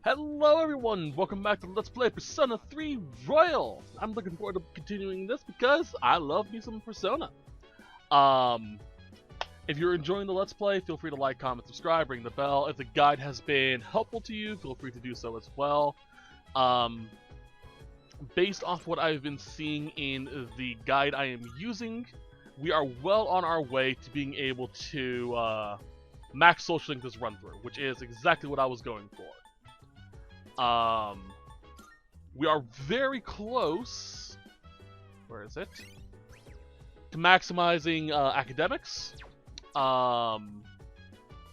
Hello everyone, welcome back to Let's Play Persona 3 Royal! I'm looking forward to continuing this because I love me some Persona. If you're enjoying the Let's Play, feel free to like, comment, subscribe, ring the bell. If the guide has been helpful to you, feel free to do so as well. Based off what I've been seeing in the guide I am using, we are well on our way to being able to max social link this run through, which is exactly what I was going for. We are very close. Where is it? To maximizing academics, and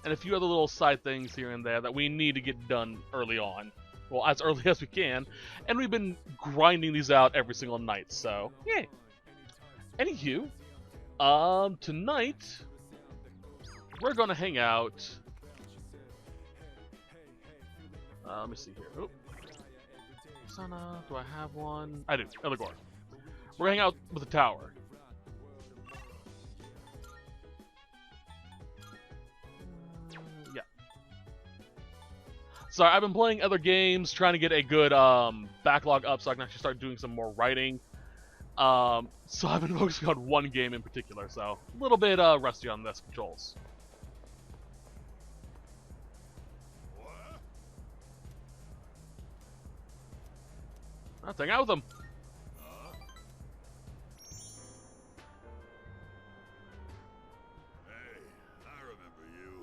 a few other little side things here and there that we need to get done early on. Well, as early as we can, and we've been grinding these out every single night. So, yay. Anywho, tonight we're gonna hang out. Let me see here. Oh. Persona, do I have one? I do. Eligor. We're gonna hang out with the tower. Yeah. Sorry, I've been playing other games, trying to get a good backlog up so I can actually start doing some more writing. So I've been focusing on one game in particular, so a little bit rusty on this controls. Let's hang out with them. Hey, I remember you.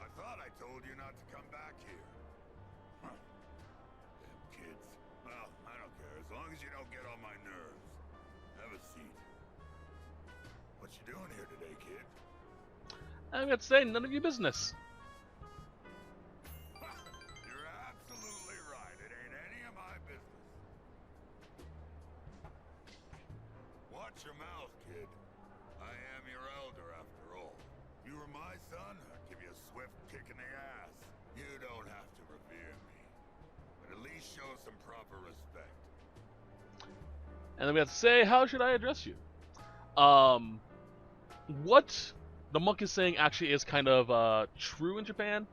I thought I told you not to come back here. Huh. Damn kids. Well, I don't care, as long as you don't get on my nerves. Have a seat. What you doing here today, kid? I'm gonna say none of your business. You're absolutely right. It ain't any of my business. Watch your mouth, kid. I am your elder, after all. If you were my son, I'd give you a swift kick in the ass. You don't have to revere me, but at least show some proper respect. And then we have to say, how should I address you? What the monk is saying actually is kind of true in Japan.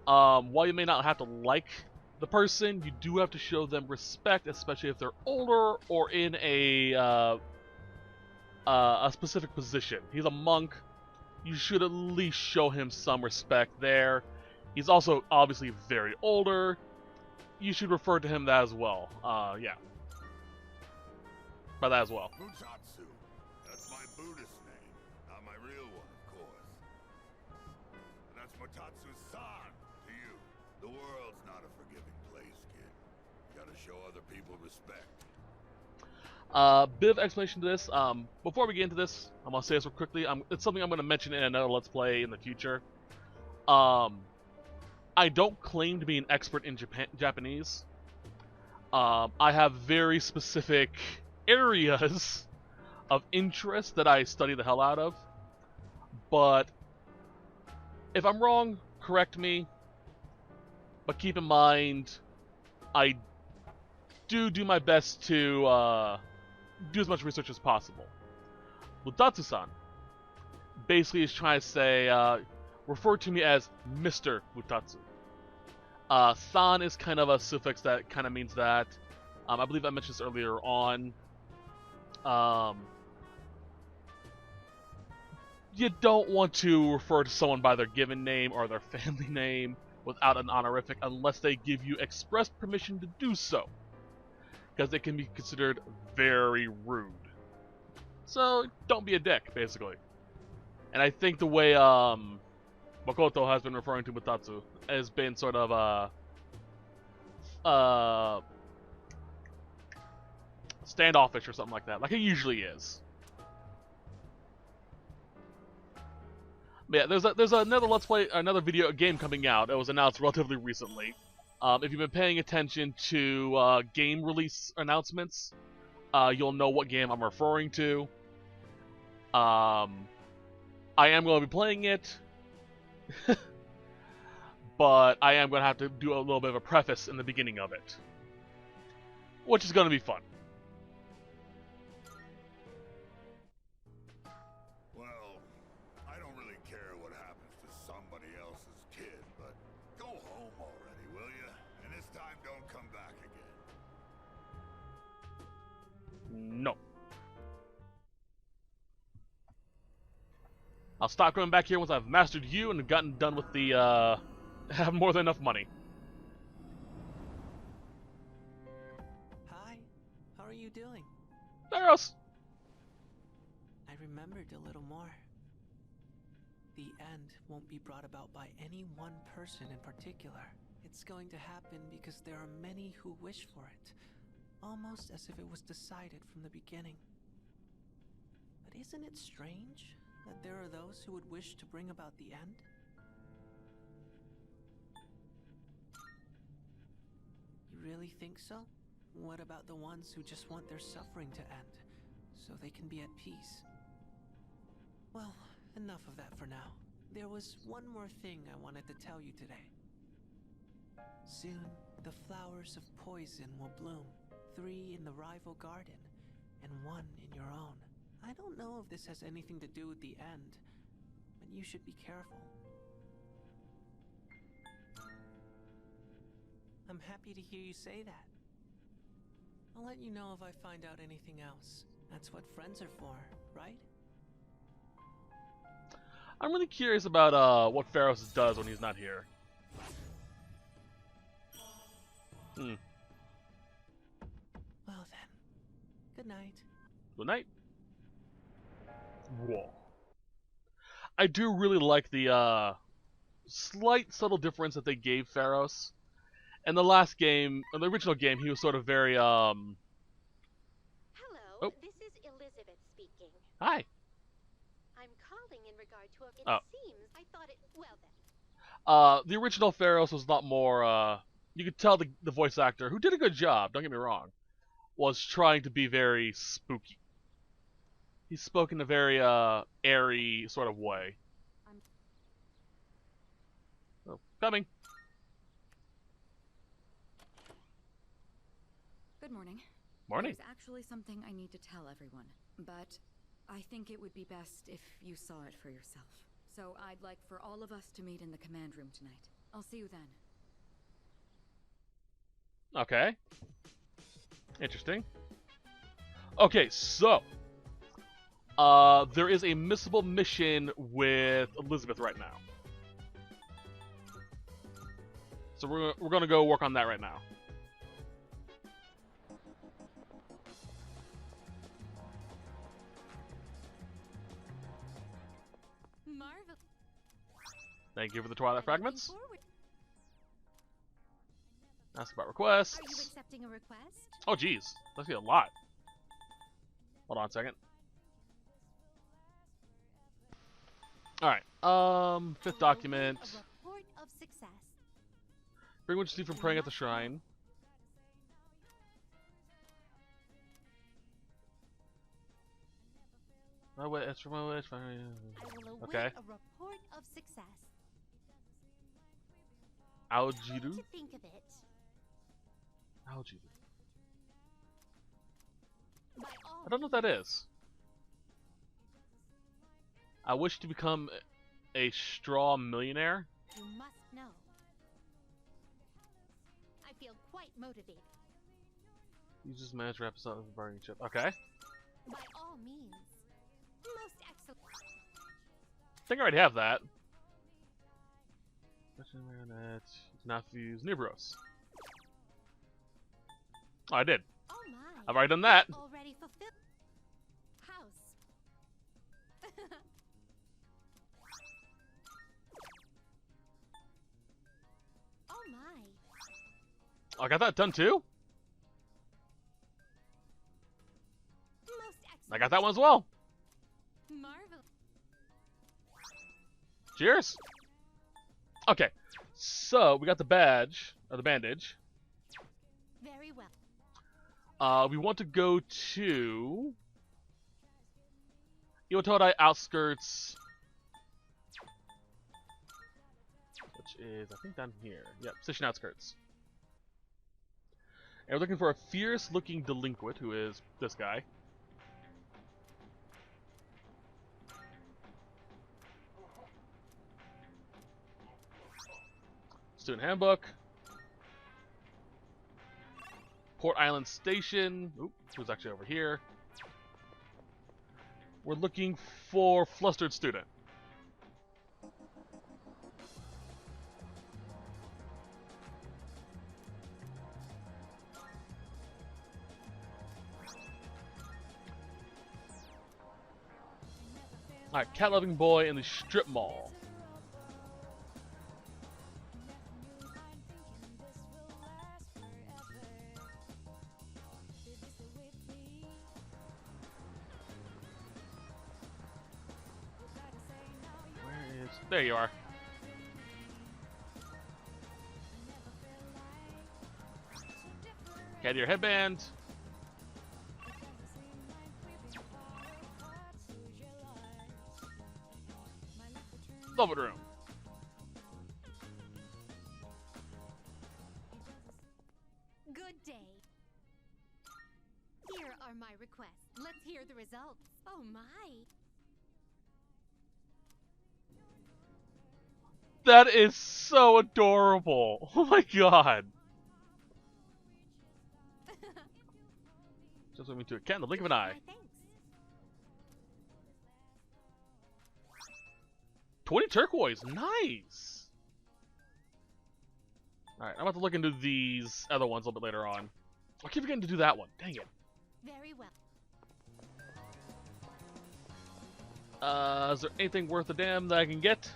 While you may not have to like the person, you do have to show them respect, especially if they're older or in a specific position. He's a monk. You should at least show him some respect there. He's also obviously very older. You should refer to him that as well. Yeah. By that as well. Mutatsu. That's my Buddhist name, not my real one, of course. And that's Mutatsu-san to you. The world's not a forgiving place, kid. You gotta show other people respect. Bit of explanation to this. Before we get into this, I'm gonna say this real quickly. It's something I'm gonna mention in another Let's Play in the future. I don't claim to be an expert in Japanese. I have very specific areas of interest that I study the hell out of. But if I'm wrong, correct me. But keep in mind, I do my best to do as much research as possible. Mutatsu-san basically is trying to say, refer to me as Mr. Mutatsu. San is kind of a suffix that kind of means that. I believe I mentioned this earlier on. You don't want to refer to someone by their given name or their family name without an honorific unless they give you express permission to do so, because it can be considered very rude. So don't be a dick, basically. And I think the way Makoto has been referring to Mutatsu has been sort of standoffish or something like that, like it usually is. But yeah, there's another Let's Play, another video game coming out. It was announced relatively recently. If you've been paying attention to game release announcements, you'll know what game I'm referring to. I am going to be playing it, but I am going to have to do a little bit of a preface in the beginning of it, which is going to be fun. Well, I don't really care what happens to somebody else's kid, but go home already, will you? And this I'll stop going back here once I've mastered you and gotten done with the, have more than enough money. Hi, how are you doing? Theros! I remembered a little more. The end won't be brought about by any one person in particular. It's going to happen because there are many who wish for it, almost as if it was decided from the beginning. But isn't it strange that there are those who would wish to bring about the end? You really think so? What about the ones who just want their suffering to end, so they can be at peace? Well, enough of that for now. There was one more thing I wanted to tell you today. Soon, the flowers of poison will bloom. 3 in the rival garden, and 1 in your own. I don't know if this has anything to do with the end, but you should be careful. I'm happy to hear you say that. I'll let you know if I find out anything else. That's what friends are for, right? I'm really curious about what Pharos does when he's not here. Well then, good night. Good night. Whoa. I do really like the slight subtle difference that they gave Pharos. In the last game, in the original game, he was sort of very Hello, Oh. this is Elizabeth speaking. Hi. I'm calling in regard to it Oh. seems I thought it well then. The original Pharos was a lot more, you could tell the voice actor, who did a good job, don't get me wrong, was trying to be very spooky. He spoke in a very, airy sort of way. Oh, coming. Good morning. Morning. There's actually something I need to tell everyone, but I think it would be best if you saw it for yourself. So I'd like for all of us to meet in the command room tonight. I'll see you then. Okay. Interesting. Okay, so there is a missable mission with Elizabeth right now. So we're gonna go work on that right now. Marvel. Thank you for the Twilight Fragments. Looking forward. Ask about requests. Are you accepting a request? Oh, geez. That's a lot. Hold on a second. Alright. Fifth document. A report of success. Bring what you see from praying at the shrine. My wish, for my wish. I will await Okay. a report of success. Algidu? Come to think of it, Algidu. by all I don't know what that is. I wish to become a straw millionaire. you must know. I feel quite motivated. Use this manage to episode of bargaining chip. Okay. By all means. Most excellent. I think I already have that. Marionette. You cannot use Nibros. Oh, I did. Oh my. I've already done that. Already fulfilled. House. Oh my. Oh, I got that done too? Most excellent. I got that one as well. Marvel. Cheers. Okay. So, we got the badge, or the bandage. Very well. We want to go to Iwatodai outskirts, which is, I think, down here. Yep, station outskirts. And we're looking for a fierce-looking delinquent, who is this guy. Student handbook. Port Island Station. Oop, who's actually over here? We're looking for flustered student. Alright, cat loving boy in the strip mall. Where is... There you are. Get your headband. Velvet room. Good day. Here are my requests. Let's hear the results. Oh my. That is so adorable. Oh my god. Just let me to a cat in the blink of an eye. My thanks. 20 turquoise, nice. Alright, I'm about to look into these other ones a little bit later on. I keep forgetting to do that one. Dang it. Very well. Is there anything worth a damn that I can get?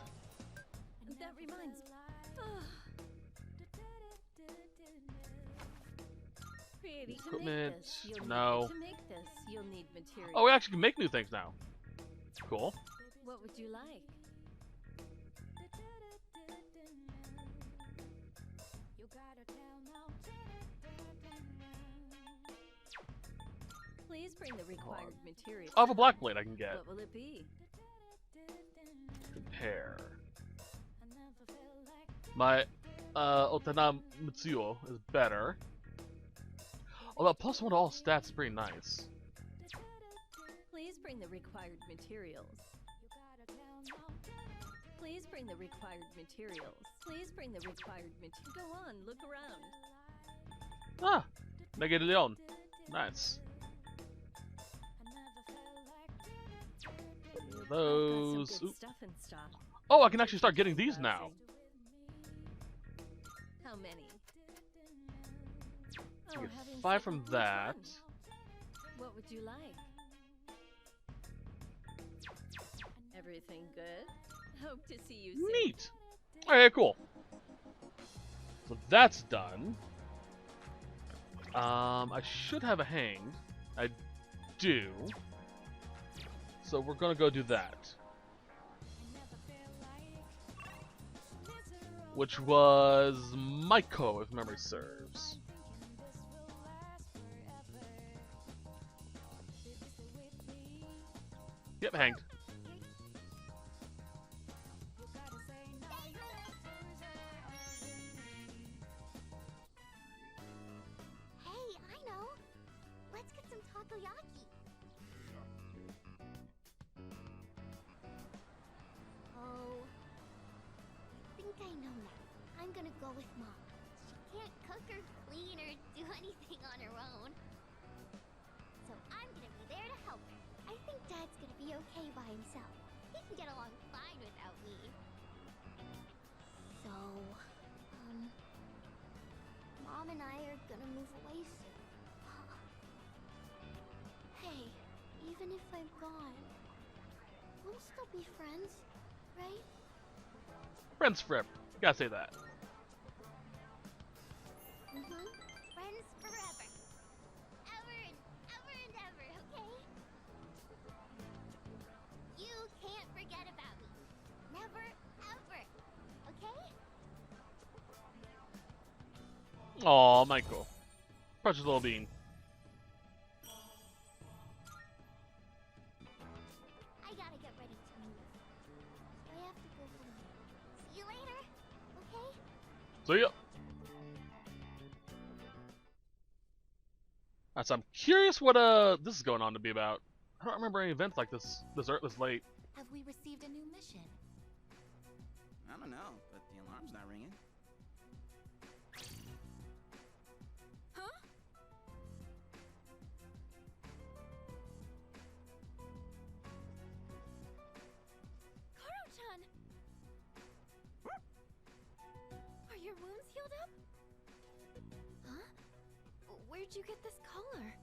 That reminds me. Pretty. Equipment, To no. make this, you'll need material. Oh, we actually can make new things now. Cool. What would you like? Please bring the required material. I have a black blade I can get. What will it be? Compare. My Otana Mitsuo is better. Although plus one to all stats is pretty nice. Please bring the required materials. Please bring the required materials. Please bring the required materials. Go on, look around. Ah! Mega de Leon. Nice. Got Those. some good Oop. stuff in stock. Oh, I can actually start getting these now. How many? I Oh, get having 5 said from which that. one? What would you like? Everything good? Hope to see you soon. Neat. Okay, cool. So that's done. I should have a hanged. I do. So we're gonna go do that. Which was Maiko, if memory serves. Yep, hanged. Hey, I know. Let's get some takoyaki. Oh, I think I know now. I'm gonna go with Mom. She can't cook or clean or do anything on her own. So I'm gonna be there to help her. I think Dad's gonna be okay by himself. He can get along fine without me. So, Mom and I are gonna move away soon. Hey, even if I'm gone, we'll still be friends, right? Friends forever. Gotta say that. Friends forever. Ever and ever and ever, okay? You can't forget about me. Never, ever. Okay? Aw, Michael. Precious little bean. I gotta get ready to move. So I have to go home now. See you later, okay? See ya. So I'm curious what this is going on to be about. I don't remember any events like this this late. Have we received a new mission? I don't know, but the alarm's not ringing. Huh? Koro-chan! Are your wounds healed up? Huh? Where'd you get this collar?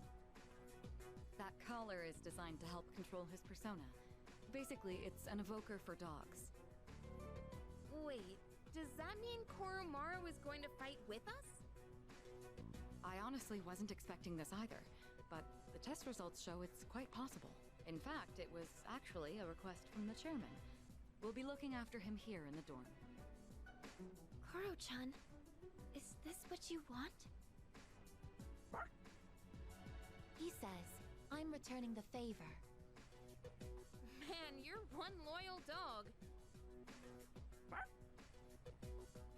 That collar is designed to help control his persona. Basically, it's an evoker for dogs. Wait, does that mean Koromaru is going to fight with us? I honestly wasn't expecting this either, but the test results show it's quite possible. In fact, it was actually a request from the chairman. We'll be looking after him here in the dorm. Koro-chan, is this what you want? He says, I'm returning the favor. Man, you're one loyal dog.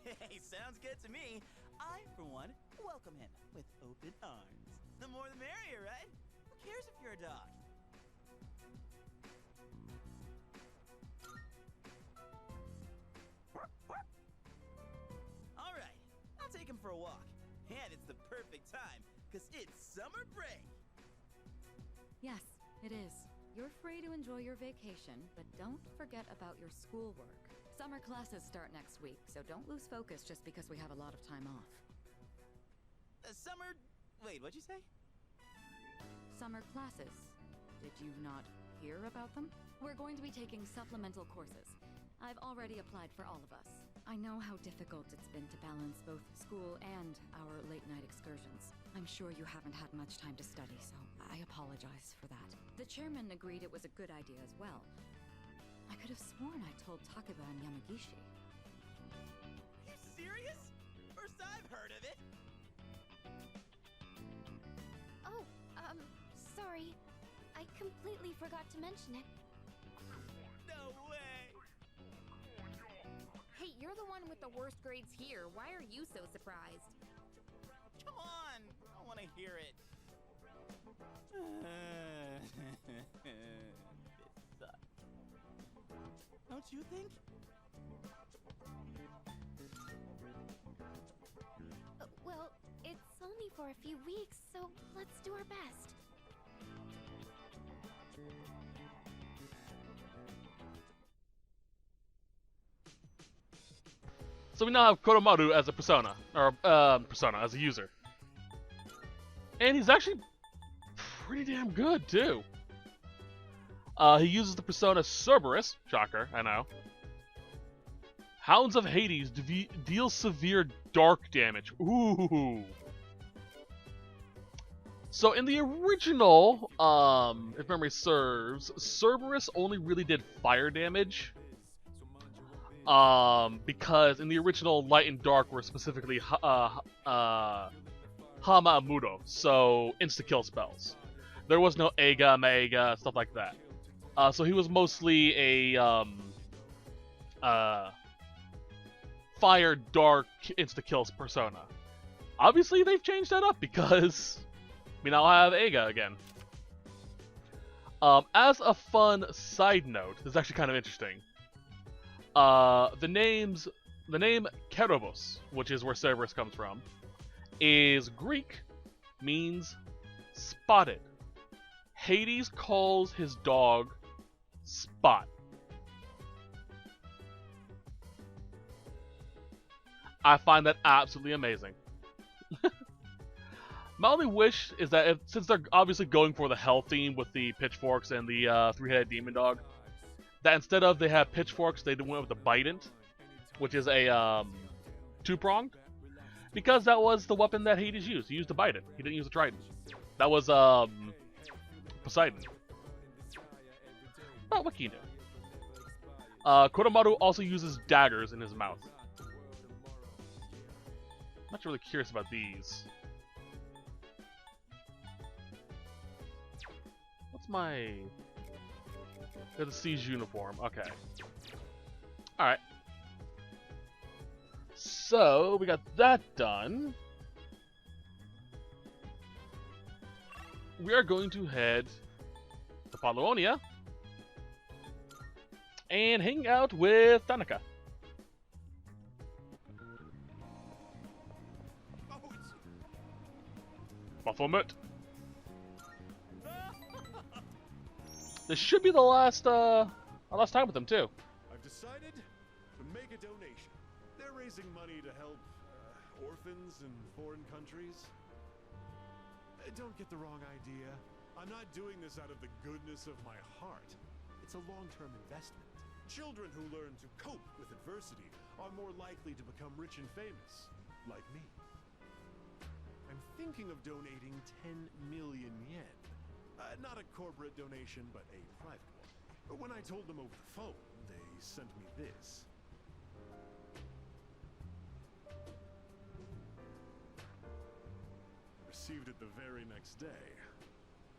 Hey, sounds good to me. I, for one, welcome him with open arms. The more the merrier, right? Who cares if you're a dog? All right, I'll take him for a walk. And it's the perfect time, because it's summer break. Yes, it is. You're free to enjoy your vacation, but don't forget about your schoolwork. Summer classes start next week, so don't lose focus just because we have a lot of time off. Summer... Wait, what'd you say? Summer classes. Did you not hear about them? We're going to be taking supplemental courses. I've already applied for all of us. I know how difficult it's been to balance both school and our late-night excursions. I'm sure you haven't had much time to study, so I apologize for that. The chairman agreed it was a good idea as well. I could have sworn I told Takeba and Yamagishi. Are you serious? First I've heard of it. Oh, sorry. I completely forgot to mention it. No way. Hey, you're the one with the worst grades here. Why are you so surprised? Come on, I don't want to hear it. This sucks. Don't you think? Well, it's only for a few weeks, so let's do our best. So we now have Koromaru as a persona, or as a user. And he's actually pretty damn good, too. He uses the persona Cerberus, shocker, I know. Hounds of Hades deal severe dark damage. Ooh. So in the original, if memory serves, Cerberus only really did fire damage. Because in the original, Light and Dark were specifically Hama Amudo, so insta-kill spells. There was no Eiga, Meiga, stuff like that. So he was mostly a Fire Dark insta-kill persona. Obviously, they've changed that up because we now have Eiga again. As a fun side note, this is actually kind of interesting. The name Kerobos, which is where Cerberus comes from, is Greek, means spotted. Hades calls his dog Spot. I find that absolutely amazing. My only wish is that since they're obviously going for the hell theme with the pitchforks and the three-headed demon dog, that instead of they have pitchforks, they went with the bident, which is a two-pronged, because that was the weapon that Hades used. He used the bident. He didn't use the trident. That was Poseidon. Oh, what can you do? Koromaru also uses daggers in his mouth. I'm not really curious about these. What's my... There's a siege uniform. Okay. Alright. So, we got that done. We are going to head to Paluonia and hang out with Tanaka. Baphomet. This should be the last our last time with them too. I've decided to make a donation. They're raising money to help orphans in foreign countries. Don't get the wrong idea. I'm not doing this out of the goodness of my heart. It's a long-term investment. Children who learn to cope with adversity are more likely to become rich and famous, like me. I'm thinking of donating 10 million yen. Not a corporate donation, but a private one. But when I told them over the phone, they sent me this. Received it the very next day.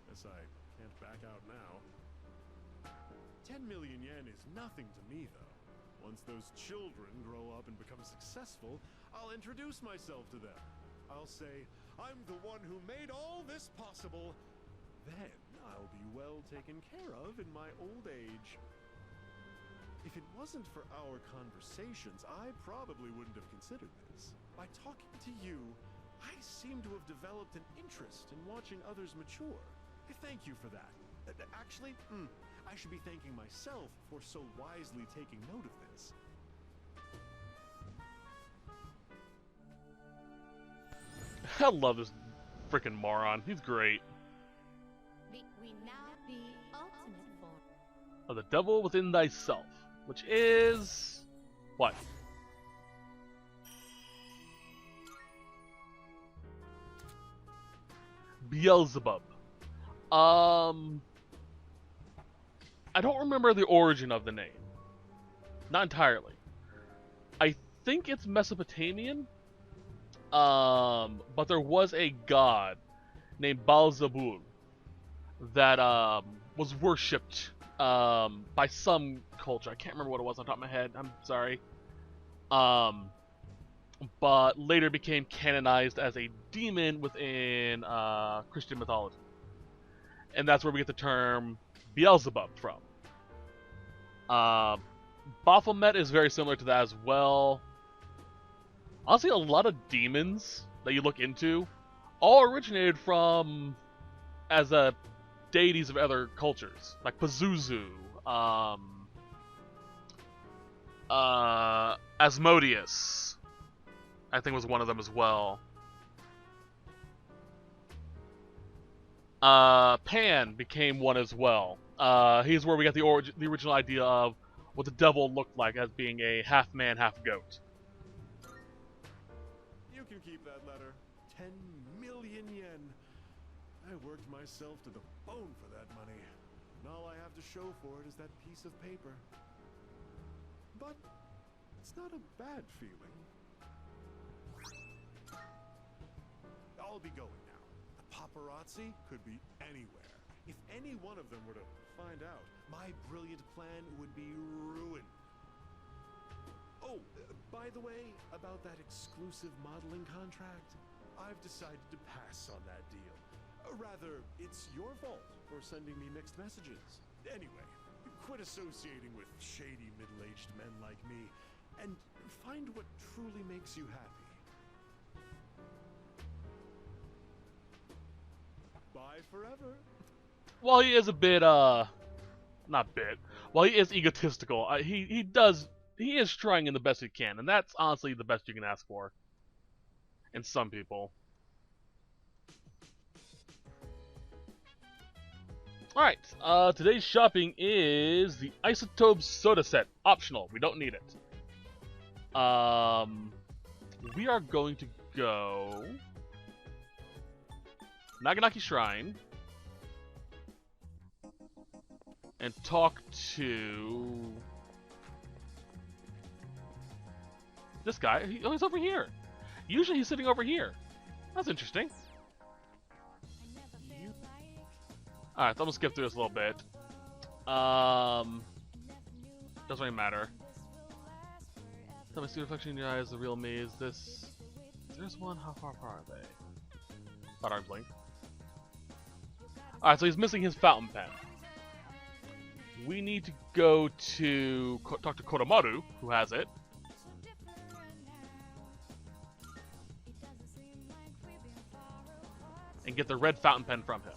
Guess I can't back out now. 10 million yen is nothing to me, though. Once those children grow up and become successful, I'll introduce myself to them. I'll say, I'm the one who made all this possible. Then I'll be well taken care of in my old age. If it wasn't for our conversations, I probably wouldn't have considered this. By talking to you, I seem to have developed an interest in watching others mature. Thank you for that. Actually, I should be thanking myself for so wisely taking note of this. I love this freaking moron. He's great. We now the ultimate form. Of the devil within thyself, which is what? Beelzebub. I don't remember the origin of the name. Not entirely. I think it's Mesopotamian. But there was a god named Beelzebub that was worshipped by some culture. I can't remember what it was on top of my head. I'm sorry. But later became canonized as a demon within Christian mythology. And that's where we get the term Beelzebub from. Baphomet is very similar to that as well. Honestly, a lot of demons that you look into all originated from as deities of other cultures, like Pazuzu, Asmodeus, I think was one of them as well. Pan became one as well. He's where we got the original idea of what the devil looked like as being a half man, half goat. You can keep that letter. 10 million yen. I worked myself to the bone for that money. And all I have to show for it is that piece of paper. But it's not a bad feeling. I'll be going now. The paparazzi could be anywhere. If any one of them were to find out, my brilliant plan would be ruined. Oh, by the way, about that exclusive modeling contract, I've decided to pass on that deal. Rather, it's your fault for sending me mixed messages. Anyway, quit associating with shady middle-aged men like me, and find what truly makes you happy. Bye forever. Well, he is a bit, not bit. Well, he is egotistical. He is trying in the best he can, and that's honestly the best you can ask for. In some people. Alright, today's shopping is the Isotope Soda Set. Optional, we don't need it. We are going to go... Naganaki Shrine. And talk to... this guy. He's over here. Usually he's sitting over here. That's interesting. Alright, so I'm gonna skip through this a little bit. Doesn't really matter. Tell me, see the reflection in your eyes, the real me is this. There's one, how far are they? About arm's length. Alright, so he's missing his fountain pen. We need to go to talk to Kodomaru, who has it. And get the red fountain pen from him.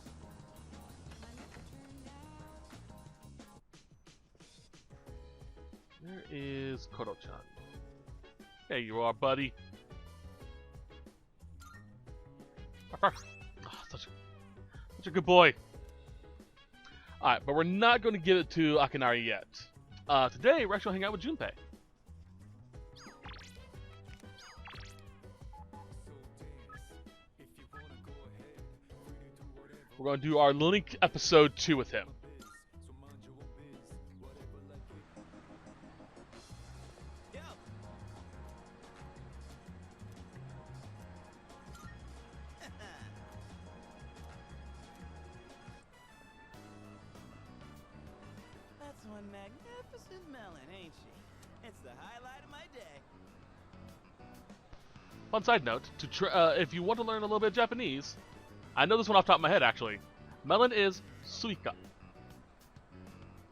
Where is Kodo-chan? There you are, buddy. Oh, such a good boy. Alright, but we're not going to give it to Akinari yet. Today, we're actually hanging out with Junpei. We're going to do our Link episode 2 with him. That's one magnificent melon, ain't she? It's the highlight of my day. Fun side note, if you want to learn a little bit of Japanese, I know this one off the top of my head actually. Melon is suika.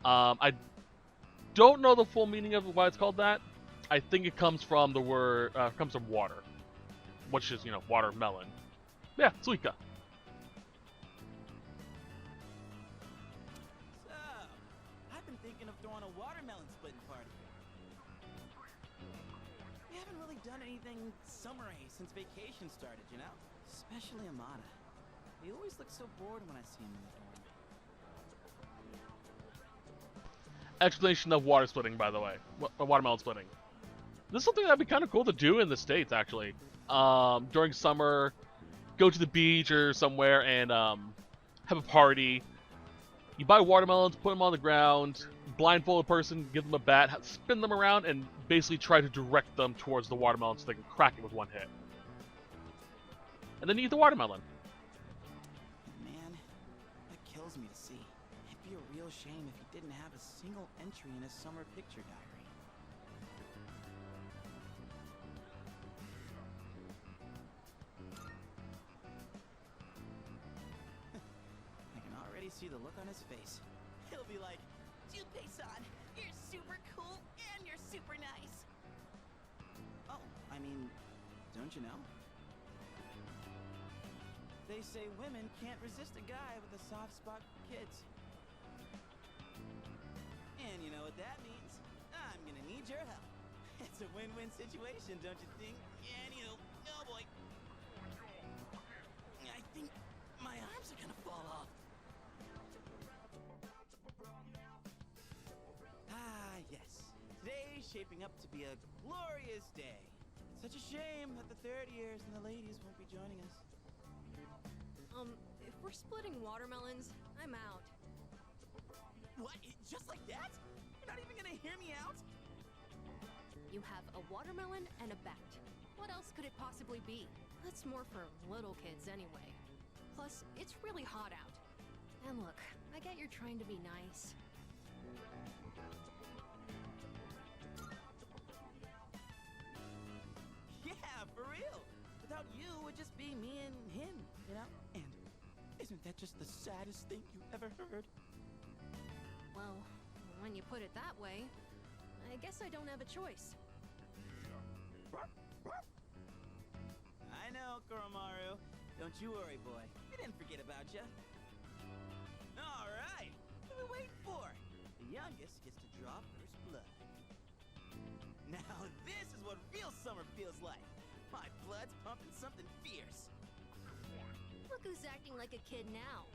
I don't know the full meaning of why it's called that. I think it comes from the word, comes from water, which is, you know, watermelon. Yeah, suika. So, I've been thinking of throwing a watermelon splitting party. We haven't really done anything summery since vacation started, you know? Especially Amada. He always looks so bored when I see him in the dorm. Explanation of water splitting, by the way. Watermelon splitting. This is something that'd be kind of cool to do in the States, actually. During summer, go to the beach or somewhere and have a party. You buy watermelons, put them on the ground, blindfold a person, give them a bat, spin them around, and basically try to direct them towards the watermelon so they can crack it with one hit. And then you eat the watermelon. Man, that kills me to see. It'd be a real shame if he didn't have a single entry in his summer picture diary. I can already see the look on his face. He'll be like, Junpei-san, you're super cool and you're super nice. Oh, I mean, don't you know? They say women can't resist a guy with a soft spot for kids. And you know what that means? I'm gonna need your help. It's a win-win situation, don't you think? And you know, oh boy. I think my arms are gonna fall off. Ah, yes. Today's shaping up to be a glorious day. Such a shame that the third years and the ladies won't be joining us. If we're splitting watermelons, I'm out. What? Just like that? You're not even gonna hear me out? You have a watermelon and a bat. What else could it possibly be? That's more for little kids anyway. Plus, it's really hot out. And look, I get you're trying to be nice. Yeah, for real. Without you, it would just be me and him, you know? And isn't that just the saddest thing you ever heard? Well, when you put it that way, I guess I don't have a choice. I know, Koromaru. Don't you worry, boy. We didn't forget about you. All right. What are we waiting for? The youngest gets to draw first blood. Now this is what real summer feels like. My blood's pumping something fierce. Look who's acting like a kid now.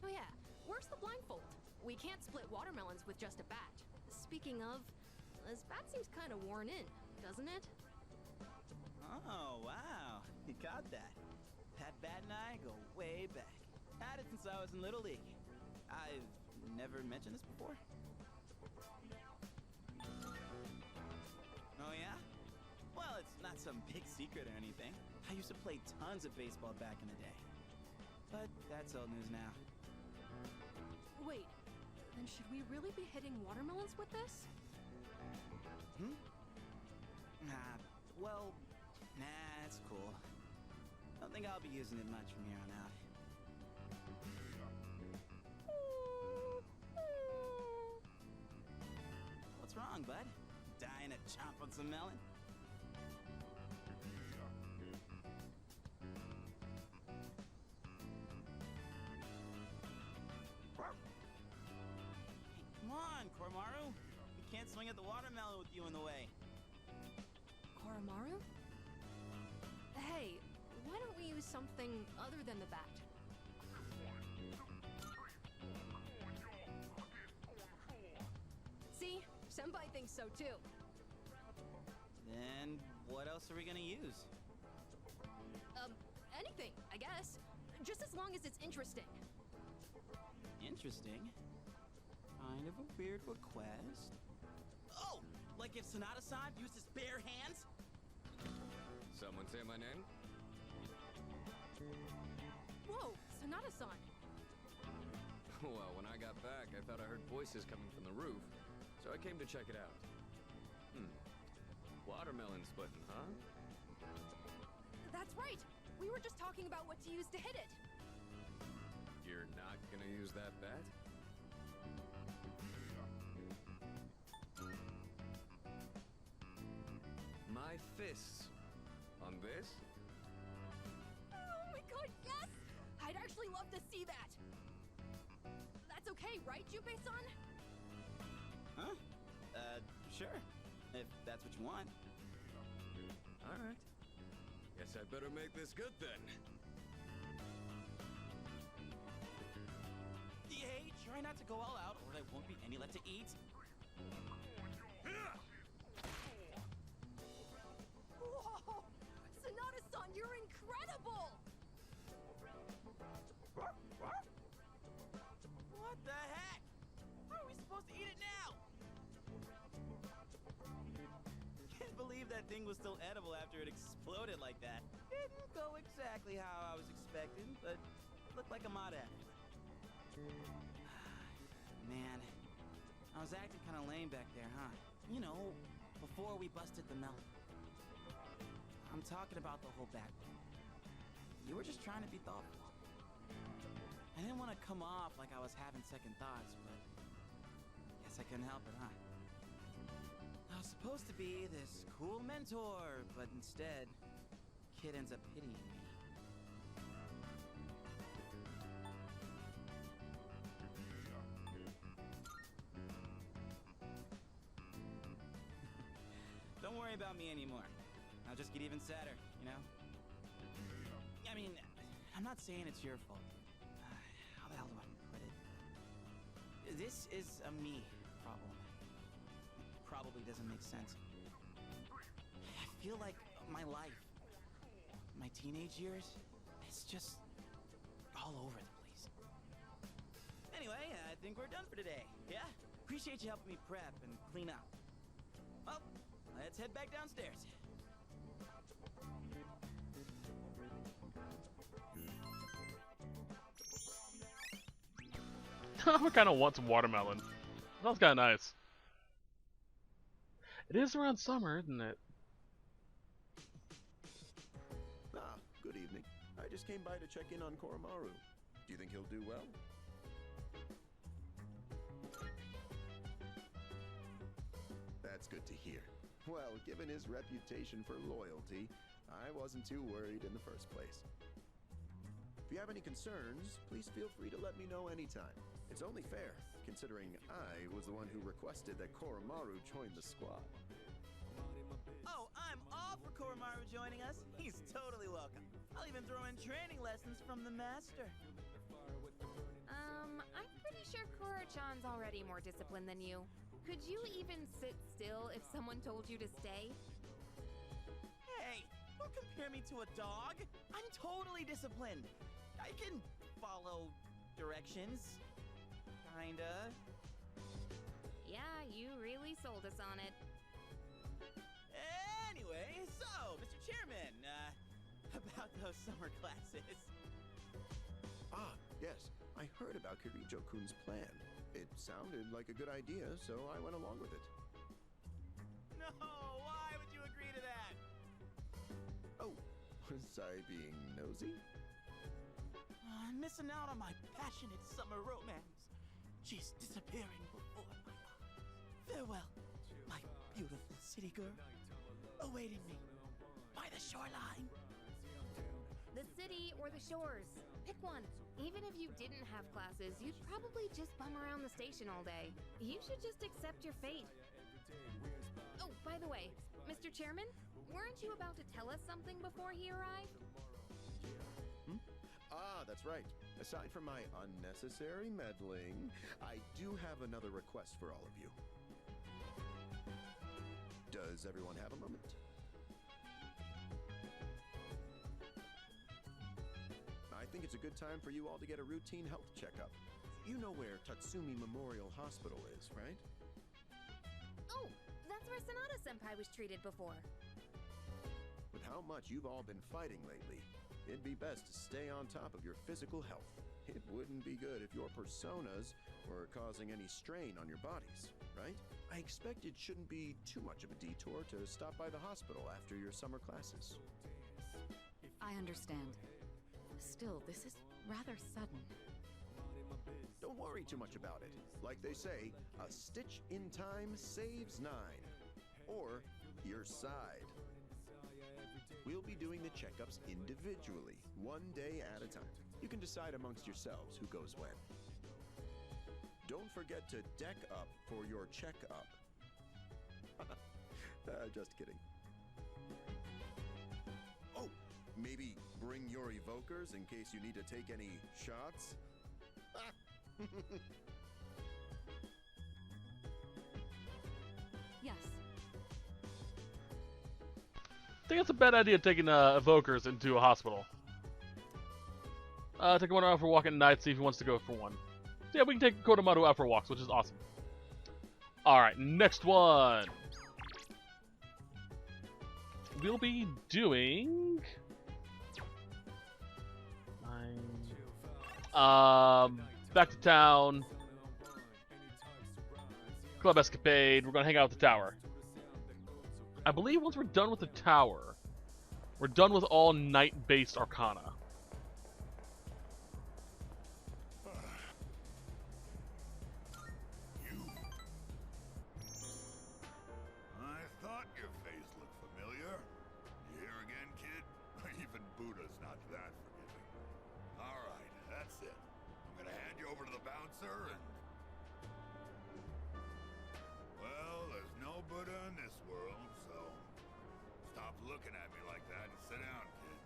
Oh yeah, where's the blindfold? We can't split watermelons with just a bat. Speaking of, this bat seems kind of worn in, doesn't it? Oh, wow. You got that. That bat and I go way back. Had it since I was in Little League. I've never mentioned this before. Oh, yeah? Well, it's not some big secret or anything. I used to play tons of baseball back in the day. But that's old news now. Wait, then should we really be hitting watermelons with this? Well, nah, it's cool. Don't think I'll be using it much from here on out. What's wrong, bud? Dying to chomp on some melon? Hey, come on, Koromaru. We can't swing at the watermelon with you in the way. Koromaru? Hey, why don't we use something other than the bat? Senpai thinks so too. Then what else are we gonna use? Anything, I guess. Just as long as it's interesting. Interesting. Kind of a weird request. Oh! Like if Sonata-san used his bare hands? Someone say my name? Whoa, Sonata-san. Well, when I got back, I thought I heard voices coming from the roof, so I came to check it out. Watermelon splitting, huh? That's right. We were just talking about what to use to hit it. You're not gonna use that bat? My fists. On this? Oh my god, yes! I'd actually love to see that. That's okay, right, Junpei-san? Huh? Sure. If that's what you want. Alright. Guess I better make this good then. Hey, try not to go all out or there won't be any left to eat. Whoa! Sonata-san, you're incredible! What the heck? How are we supposed to eat it now? Can't believe that thing was still edible after it exploded like that. Didn't go exactly how I was expecting, but looked like a mod at it. Man, I was acting kind of lame back there, huh? You know, before we busted the melon. I'm talking about the whole back thing. You were just trying to be thoughtful. I didn't want to come off like I was having second thoughts, but guess I couldn't help it, huh? I was supposed to be this cool mentor, but instead, kid ends up pitying me. Don't worry about me anymore. I'll just get even sadder, you know? I mean, I'm not saying it's your fault. How the hell do I put it? This is a me problem. It probably doesn't make sense. I feel like my life, my teenage years, it's just all over the place. Anyway, I think we're done for today, yeah? Appreciate you helping me prep and clean up. Well, let's head back downstairs. I kind of want some watermelon. That was kind of nice. It is around summer, isn't it? Ah, good evening. I just came by to check in on Koromaru. Do you think he'll do well? That's good to hear. Well, given his reputation for loyalty, I wasn't too worried in the first place. If you have any concerns, please feel free to let me know anytime. It's only fair, considering I was the one who requested that Koromaru join the squad. Oh, I'm all for Koromaru joining us. He's totally welcome. I'll even throw in training lessons from the master. I'm pretty sure Koro-chan's already more disciplined than you. Could you even sit still if someone told you to stay? Hey, don't compare me to a dog. I'm totally disciplined. I can follow directions. Kinda. Yeah, you really sold us on it. Anyway, so, Mr. Chairman, about those summer classes. Ah, yes. I heard about Kirijo-kun's plan. It sounded like a good idea, so I went along with it. No, why would you agree to that? Oh, was I being nosy? I'm missing out on my passionate summer romance. She's disappearing before my eyes. Farewell, my beautiful city girl, awaiting me by the shoreline. The city or the shores. Pick one. Even if you didn't have classes, you'd probably just bum around the station all day. You should just accept your fate. Oh, by the way, Mr. Chairman, weren't you about to tell us something before he arrived? Ah, that's right. Aside from my unnecessary meddling, I do have another request for all of you. Does everyone have a moment? I think it's a good time for you all to get a routine health checkup. You know where Tatsumi Memorial Hospital is, right? Oh, that's where Sonata-senpai was treated before. With how much you've all been fighting lately, it'd be best to stay on top of your physical health. It wouldn't be good if your personas were causing any strain on your bodies, right? I expect it shouldn't be too much of a detour to stop by the hospital after your summer classes. I understand. Still, this is rather sudden. Don't worry too much about it. Like they say, a stitch in time saves 9. Or your side. We'll be doing the checkups individually, one day at a time. You can decide amongst yourselves who goes when. Don't forget to deck up for your checkup. Just kidding. Oh, maybe bring your evokers in case you need to take any shots? Yes. I think it's a bad idea taking evokers into a hospital. Take one out for a walk at night, see if he wants to go for one. So yeah, we can take Kodomaru out for walks, which is awesome. Alright, next one. We'll be doing... back to town. Club Escapade. We're gonna hang out at the tower. I believe once we're done with the tower, we're done with all night-based arcana. I thought your face looked familiar. You here again, kid? Even Buddha's not that forgiving. Alright, that's it. I'm gonna hand you over to the bouncer and... Well, there's no Buddha in this world, so... Stop looking at me like that and sit down, kid.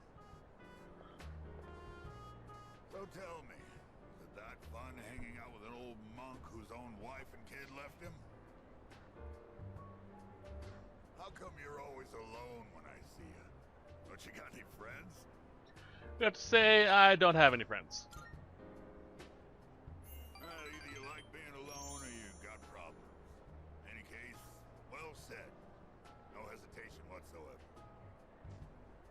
So tell me, is it that fun hanging out with an old monk whose own wife and kid left him? How come you're always alone when I see you? Don't you got any friends? I have to say, I don't have any friends. Either you like being alone or you got problems. Any case, well said. No hesitation whatsoever.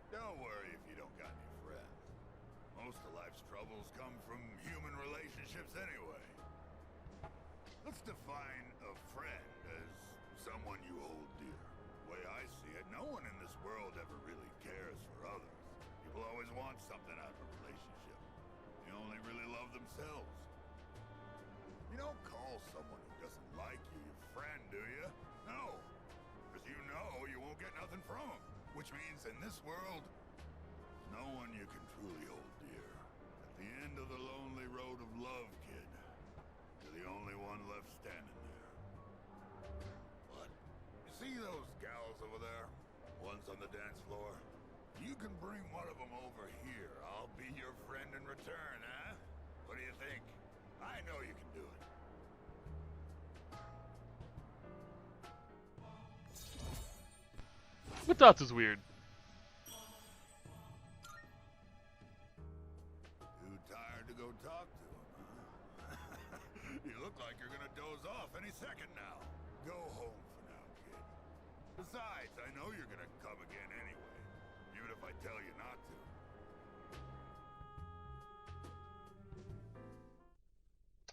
Don't worry if you don't got any friends. Most of life's troubles come from human relationships anyway. Let's define a friend as someone you hold dear. The way I see it, no one in this world ever really cares for others. People always want something out of a relationship. They only really love themselves. You don't call someone who doesn't like you your friend, do you? No. Because you know you won't get nothing from them. Which means in this world, no one you can truly hold dear. At the end of the lonely road of love, kid, you're the only one left standing there. What? You see those gals over there? Ones on the dance floor? You can bring one of them over here. I'll be your friend in return, huh? What do you think? I know you can do it. But dots is weird. Too tired to go talk to him, huh? You look like you're gonna doze off any second now. Go home for now, kid. Besides, I know you're gonna come again anyway, even if I tell you not to.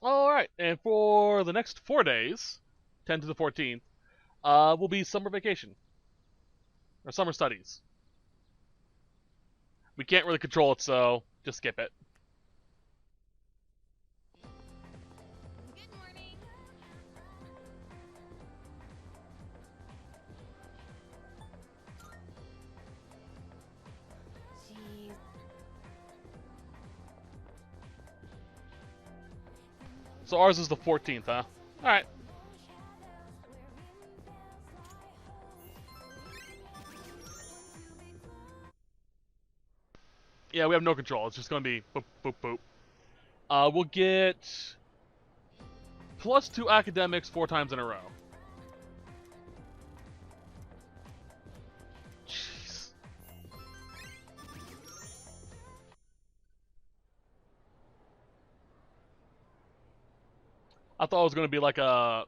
Alright, and for the next 4 days, 10 to the 14th, will be summer vacation. Or summer studies. We can't really control it, so just skip it. Good morning. Jeez. So ours is the 14th, huh? Alright. Yeah, we have no control. It's just going to be boop, boop, boop. We'll get +2 academics 4 times in a row. I thought it was going to be like a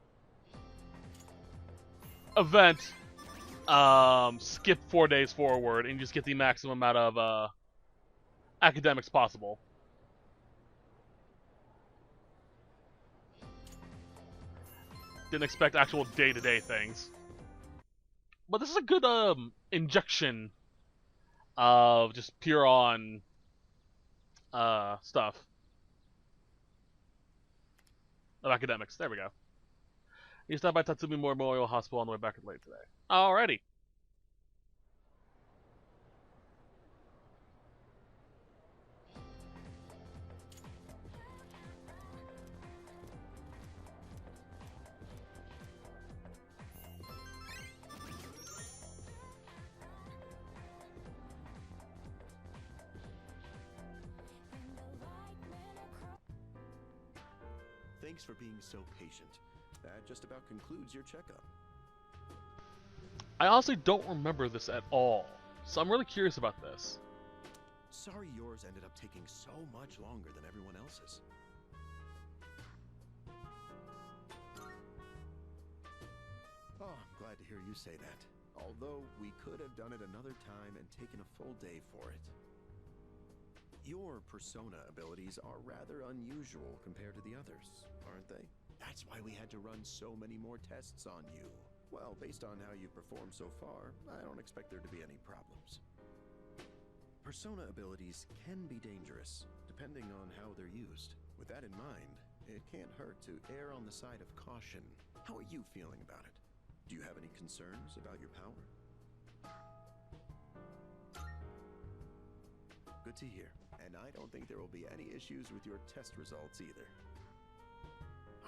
event, skip 4 days forward and just get the maximum amount of academics possible. Didn't expect actual day-to-day things. But this is a good injection of just pure on stuff. Of academics. There we go. You stopped by Tatsumi Memorial Hospital on the way back late today. Alrighty. Thanks for being so patient. That just about concludes your checkup. I honestly don't remember this at all, so I'm really curious about this. Sorry yours ended up taking so much longer than everyone else's. Oh, I'm glad to hear you say that. Although we could have done it another time and taken a full day for it. Your persona abilities are rather unusual compared to the others, aren't they? That's why we had to run so many more tests on you. Well, based on how you've performed so far, I don't expect there to be any problems. Persona abilities can be dangerous, depending on how they're used. With that in mind, it can't hurt to err on the side of caution. How are you feeling about it? Do you have any concerns about your power? Good to hear. And I don't think there will be any issues with your test results either.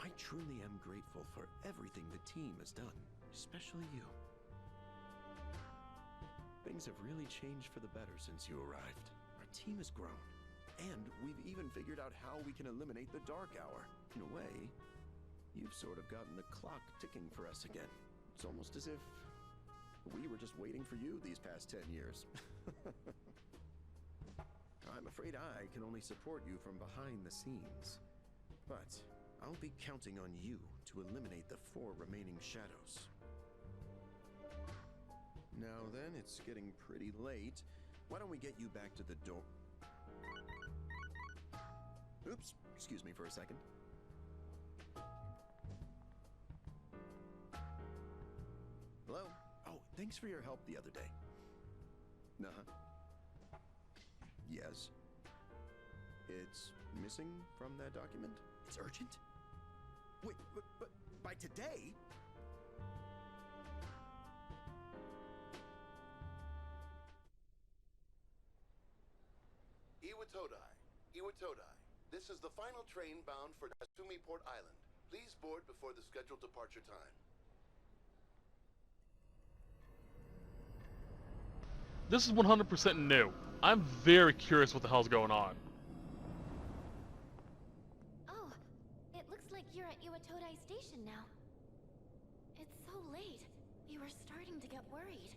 I truly am grateful for everything the team has done, especially you. Things have really changed for the better since you arrived. Our team has grown, and we've even figured out how we can eliminate the dark hour. In a way, you've sort of gotten the clock ticking for us again. It's almost as if we were just waiting for you these past 10 years. I'm afraid I can only support you from behind the scenes. But I'll be counting on you to eliminate the 4 remaining shadows. Now then, it's getting pretty late. Why don't we get you back to the door? Oops, excuse me for a second. Hello? Oh, thanks for your help the other day. Uh-huh. Yes. It's missing from that document? It's urgent? Wait, but by today? Iwatodai. This is the final train bound for Tatsumi Port Island. Please board before the scheduled departure time. This is 100% new. I'm very curious what the hell's going on. Oh, it looks like you're at Iwatodai Station now. It's so late. We were starting to get worried.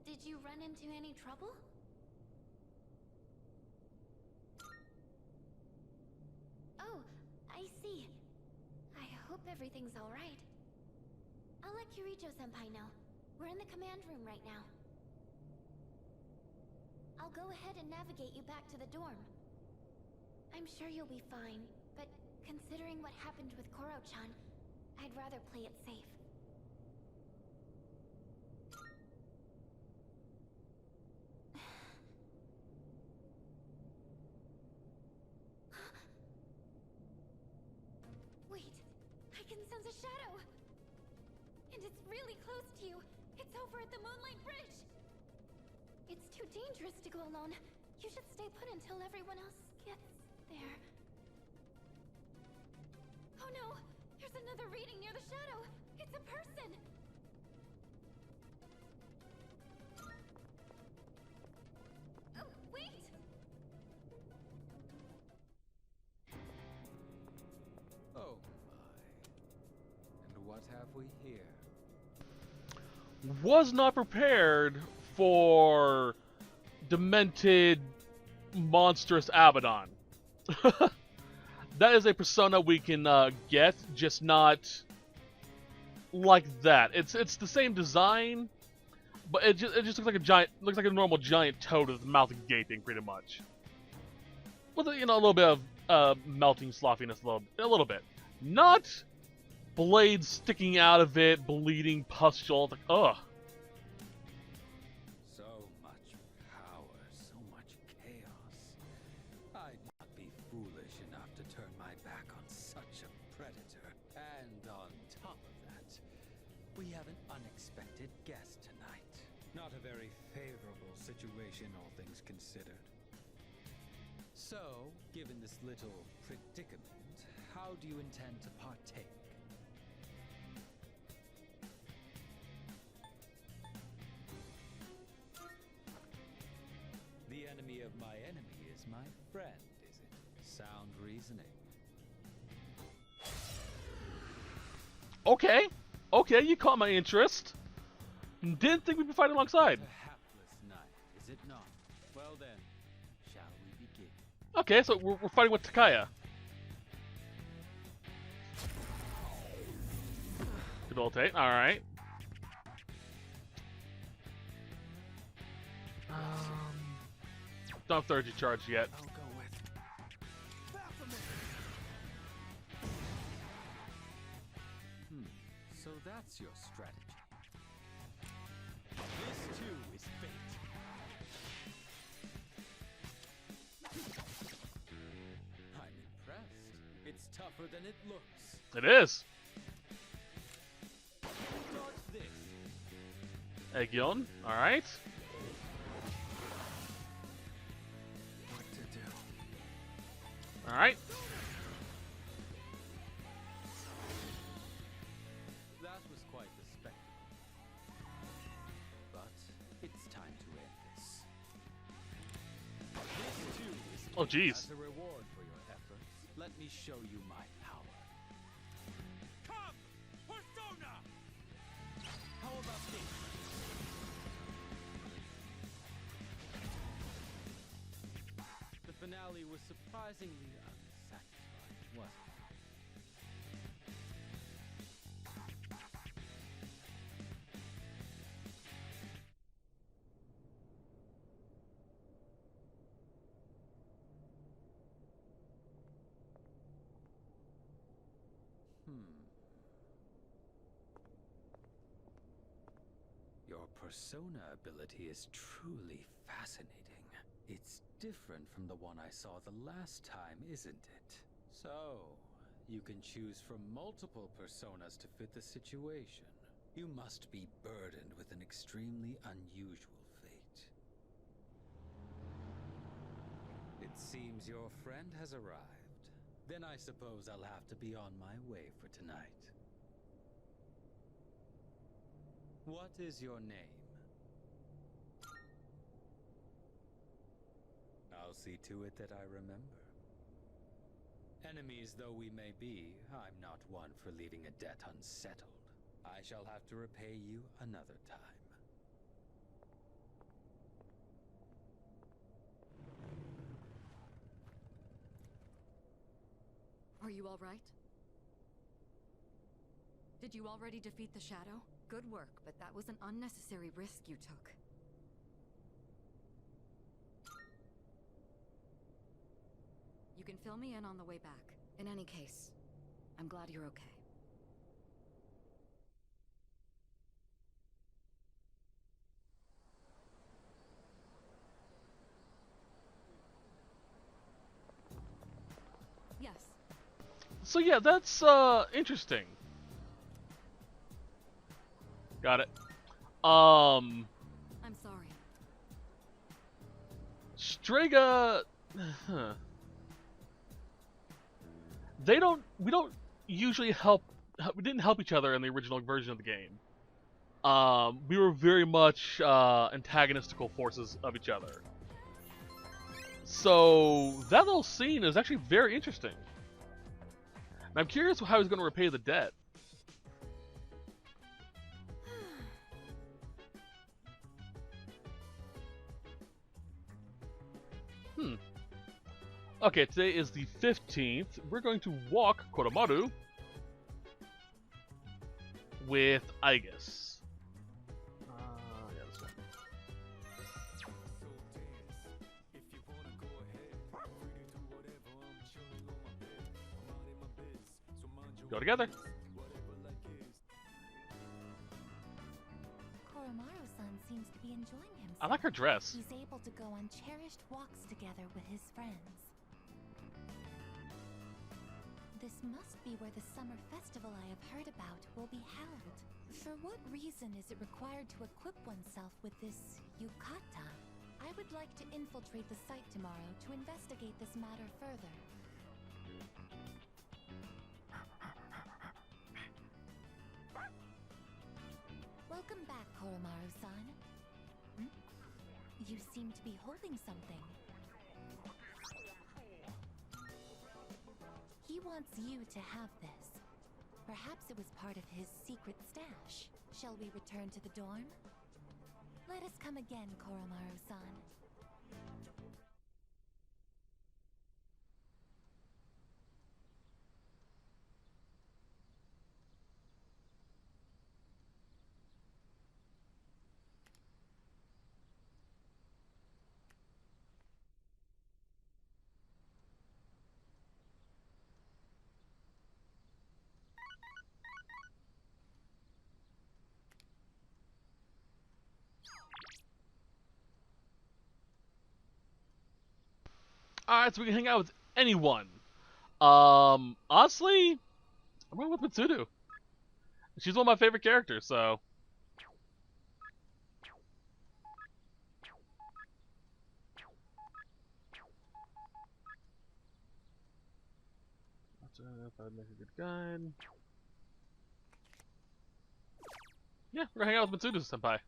Did you run into any trouble? Oh, I see. I hope everything's alright. I'll let Kirijo-senpai know. We're in the command room right now. I'll go ahead and navigate you back to the dorm. I'm sure you'll be fine, but considering what happened with Koro-chan, I'd rather play it safe. Wait, I can sense a shadow! And it's really close to you. It's over at the Moonlight Bridge. It's too dangerous to go alone. You should stay put until everyone else gets there. Oh no! There's another reading near the shadow! It's a person! Oh, wait! Oh my. And what have we here? Was not prepared for demented, monstrous Abaddon. that is a persona we can get, just not like that. It's the same design, but it just looks like a giant, looks like a normal giant toad with its mouth gaping, pretty much. With a little bit of melting sloffiness, a little bit. Not blades sticking out of it, bleeding pustules. Like, ugh. So much power, so much chaos. I'd not be foolish enough to turn my back on such a predator. And on top of that, we have an unexpected guest tonight. Not a very favorable situation, all things considered. So, given this little predicament, how do you intend to partake? The enemy of my enemy is my friend, is it? Sound reasoning. Okay, you caught my interest. Didn't think we'd be fighting alongside. A hapless night, is it not? Well then, shall we begin? Okay, so we're fighting with Takaya. Debilitate, alright. Don't have 30 charge yet. I'll go with Baphomet. So that's your strategy. This too is fate. I'm impressed. It's tougher than it looks. It is. Dodge this. Egyon, alright. What to do? Alright. That was quite the spectacle. But it's time to end this. This too is Oh, jeez. as a reward for your efforts. Let me show you my power. Come, Persona! How about this? The finale was surprisingly unsatisfying, wasn't it? Your persona ability is truly fascinating. It's different from the one I saw the last time, isn't it? So, you can choose from multiple personas to fit the situation. You must be burdened with an extremely unusual fate. It seems your friend has arrived. Then I suppose I'll have to be on my way for tonight. What is your name? I'll see to it that I remember. Enemies though we may be, I'm not one for leaving a debt unsettled. I shall have to repay you another time. Are you all right? Did you already defeat the shadow? Good work, but that was an unnecessary risk you took. You can fill me in on the way back. In any case, I'm glad you're okay. Yes. So yeah, that's interesting. Got it. I'm sorry. Strega, we don't usually we didn't help each other in the original version of the game. We were very much antagonistical forces of each other. So that little scene is actually very interesting. And I'm curious how he's going to repay the debt. Okay, today is the 15th. We're going to walk Koromaru with Aegis. Yeah, this one. Go together. Koromaru-san seems to be enjoying himself. I like her dress. He's able to go on cherished walks together with his friends. This must be where the summer festival I have heard about will be held. For what reason is it required to equip oneself with this yukata? I would like to infiltrate the site tomorrow to investigate this matter further. Welcome back, Koromaru-san. You seem to be holding something. He wants you to have this. Perhaps it was part of his secret stash. Shall we return to the dorm? Let us come again, Koromaru-san. Alright, so we can hang out with anyone. Honestly, I'm going with Mitsudo. She's one of my favorite characters, so. I'd make a good guide. Yeah, we're gonna hang out with Mitsudo senpai.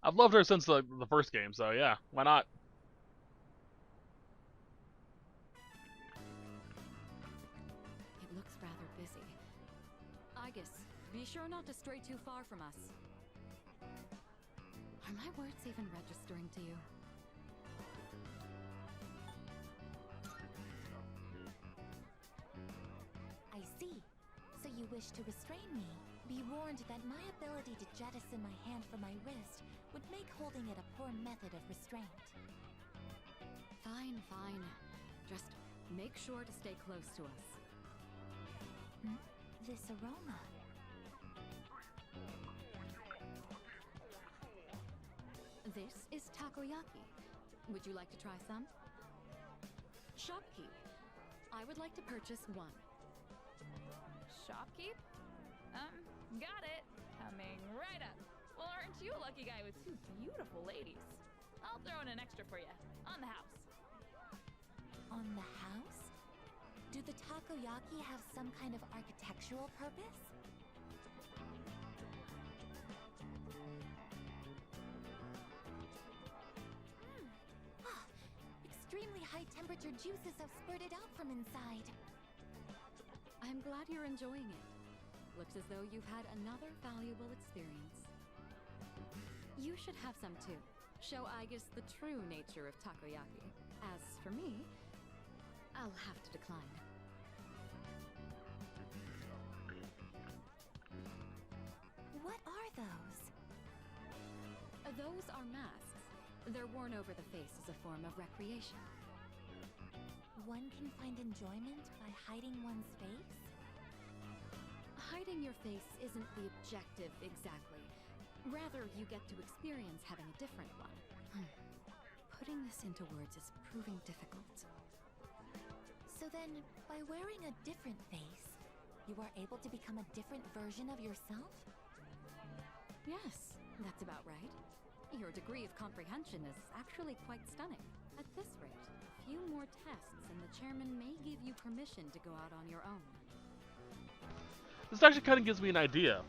I've loved her since the first game, so yeah, why not? It looks rather busy. Aegis, be sure not to stray too far from us. Are my words even registering to you? I see. So you wish to restrain me? Be warned that my ability to jettison my hand from my wrist would make holding it a poor method of restraint. Fine, fine. Just make sure to stay close to us. This aroma. This is takoyaki. Would you like to try some? Shopkeep. I would like to purchase one. Shopkeep? Got it. Coming right up. Well, aren't you a lucky guy with two beautiful ladies? I'll throw in an extra for you. On the house. On the house? Do the takoyaki have some kind of architectural purpose? Extremely high-temperature juices have spurted out from inside. I'm glad you're enjoying it. Looks as though you've had another valuable experience. You should have some too. Show Aegis the true nature of takoyaki. As for me, I'll have to decline. What are those? Those are masks. They're worn over the face as a form of recreation. One can find enjoyment by hiding one's face? Hiding your face isn't the objective exactly. Rather, you get to experience having a different one. Putting this into words is proving difficult. So then, by wearing a different face, you are able to become a different version of yourself? Yes, that's about right. Your degree of comprehension is actually quite stunning. At this rate, a few more tests and the chairman may give you permission to go out on your own. This actually kind of gives me an idea.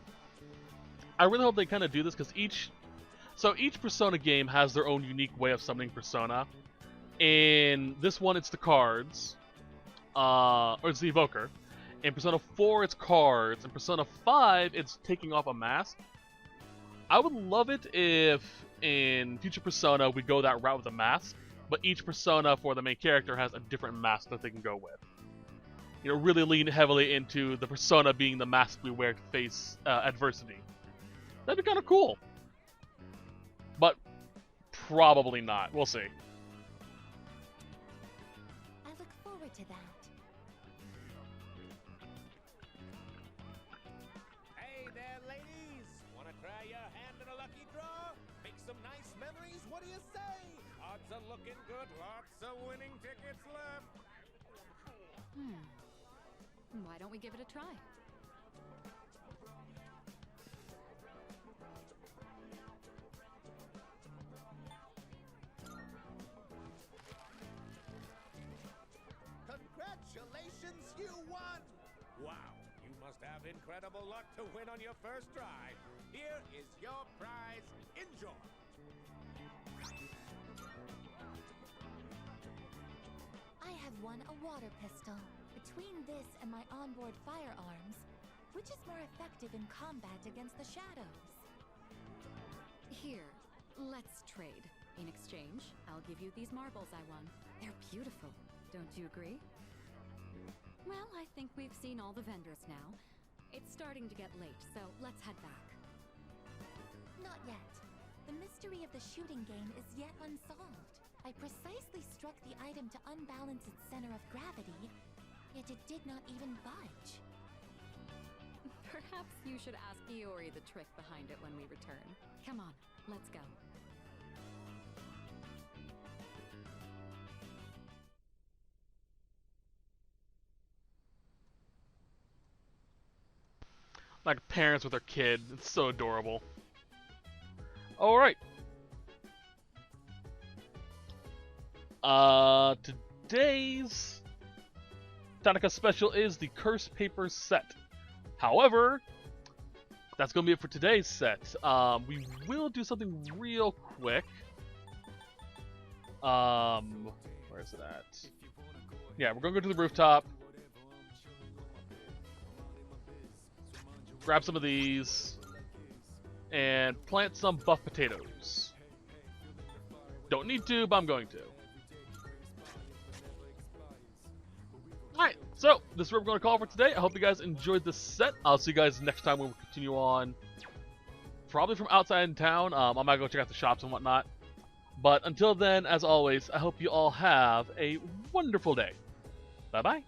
I really hope they kind of do this because each Persona game has their own unique way of summoning Persona. In this one, it's the cards, or it's the Evoker. In Persona 4, it's cards. In Persona 5, it's taking off a mask. I would love it if in future Persona, we go that route with the mask, but each persona for the main character has a different mask that they can go with. You know, really lean heavily into the persona being the mask we wear to face adversity. That'd be kind of cool. But probably not. We'll see. I look forward to that. Hey there, ladies! Wanna try your hand in a lucky draw? Make some nice memories? What do you say? Odds are looking good. Lots of winning tickets left. Why don't we give it a try? Congratulations, you won! Wow, you must have incredible luck to win on your first try. Here is your prize. Enjoy! I have won a water pistol. Between this and my onboard firearms, which is more effective in combat against the shadows? Here, let's trade. In exchange, I'll give you these marbles I won. They're beautiful. Don't you agree? Well, I think we've seen all the vendors now. It's starting to get late, so let's head back. Not yet. The mystery of the shooting game is yet unsolved. I precisely struck the item to unbalance its center of gravity, yet it did not even budge. Perhaps you should ask Iori the trick behind it when we return. Come on, let's go. Like parents with their kid. It's so adorable. Alright. Today's Tanaka special is the Curse Papers set. However, that's going to be it for today's set. We will do something real quick. Where is it at? Yeah, we're going to go to the rooftop. Grab some of these. And plant some buff potatoes. Don't need to, but I'm going to. Alright, so this is what we're going to call for today. I hope you guys enjoyed this set. I'll see you guys next time when we continue on. Probably from outside in town. I might go check out the shops and whatnot. But until then, as always, I hope you all have a wonderful day. Bye-bye.